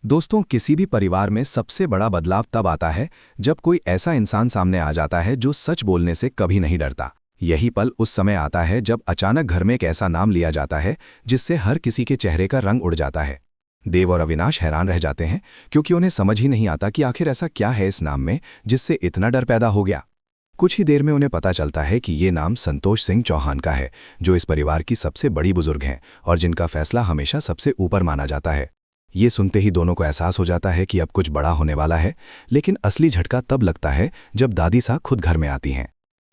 दोस्तों, किसी भी परिवार में सबसे बड़ा बदलाव तब आता है जब कोई ऐसा इंसान सामने आ जाता है जो सच बोलने से कभी नहीं डरता। यही पल उस समय आता है जब अचानक घर में एक ऐसा नाम लिया जाता है जिससे हर किसी के चेहरे का रंग उड़ जाता है। देव और अविनाश हैरान रह जाते हैं क्योंकि उन्हें समझ ही नहीं आता कि आखिर ऐसा क्या है इस नाम में जिससे इतना डर पैदा हो गया। कुछ ही देर में उन्हें पता चलता है कि ये नाम संतोष सिंह चौहान का है, जो इस परिवार की सबसे बड़ी बुजुर्ग हैं और जिनका फैसला हमेशा सबसे ऊपर माना जाता है। ये सुनते ही दोनों को एहसास हो जाता है कि अब कुछ बड़ा होने वाला है, लेकिन असली झटका तब लगता है जब दादी सा खुद घर में आती हैं।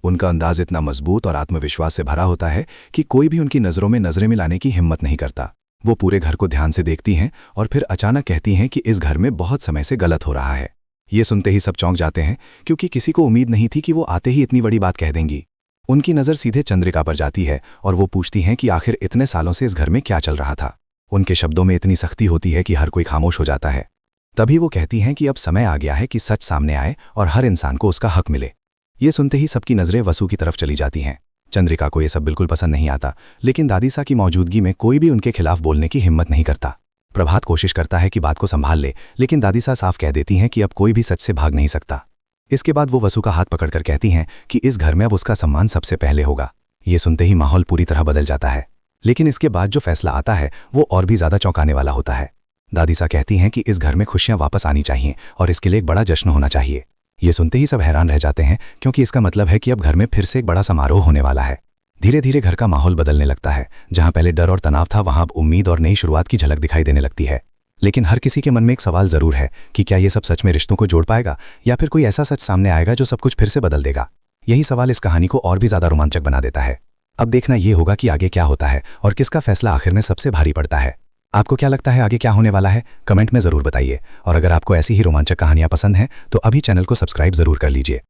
उनका अंदाज इतना मजबूत और आत्मविश्वास से भरा होता है कि कोई भी उनकी नज़रों में नजरें मिलाने की हिम्मत नहीं करता। वो पूरे घर को ध्यान से देखती हैं और फिर अचानक कहती हैं कि इस घर में बहुत समय से गलत हो रहा है। ये सुनते ही सब चौंक जाते हैं क्योंकि किसी को उम्मीद नहीं थी कि वो आते ही इतनी बड़ी बात कह देंगी। उनकी नज़र सीधे चंद्रिका पर जाती है और वो पूछती हैं कि आखिर इतने सालों से इस घर में क्या चल रहा था। उनके शब्दों में इतनी सख्ती होती है कि हर कोई खामोश हो जाता है। तभी वो कहती हैं कि अब समय आ गया है कि सच सामने आए और हर इंसान को उसका हक मिले। ये सुनते ही सबकी नज़रें वसु की तरफ चली जाती हैं। चंद्रिका को ये सब बिल्कुल पसंद नहीं आता, लेकिन दादी सा की मौजूदगी में कोई भी उनके खिलाफ बोलने की हिम्मत नहीं करता। प्रभात कोशिश करता है कि बात को संभाल ले, लेकिन दादी सा साफ कह देती हैं कि अब कोई भी सच से भाग नहीं सकता। इसके बाद वो वसु का हाथ पकड़कर कहती हैं कि इस घर में अब उसका सम्मान सबसे पहले होगा। ये सुनते ही माहौल पूरी तरह बदल जाता है, लेकिन इसके बाद जो फैसला आता है वो और भी ज़्यादा चौंकाने वाला होता है। दादी सा कहती हैं कि इस घर में खुशियां वापस आनी चाहिए और इसके लिए एक बड़ा जश्न होना चाहिए। ये सुनते ही सब हैरान रह जाते हैं क्योंकि इसका मतलब है कि अब घर में फिर से एक बड़ा समारोह होने वाला है। धीरे धीरे घर का माहौल बदलने लगता है। जहां पहले डर और तनाव था, वहां अब उम्मीद और नई शुरुआत की झलक दिखाई देने लगती है। लेकिन हर किसी के मन में एक सवाल जरूर है कि क्या ये सब सच में रिश्तों को जोड़ पाएगा या फिर कोई ऐसा सच सामने आएगा जो सब कुछ फिर से बदल देगा। यही सवाल इस कहानी को और भी ज़्यादा रोमांचक बना देता है। अब देखना ये होगा कि आगे क्या होता है और किसका फैसला आखिर में सबसे भारी पड़ता है। आपको क्या लगता है आगे क्या होने वाला है? कमेंट में ज़रूर बताइए। और अगर आपको ऐसी ही रोमांचक कहानियां पसंद हैं तो अभी चैनल को सब्सक्राइब ज़रूर कर लीजिए।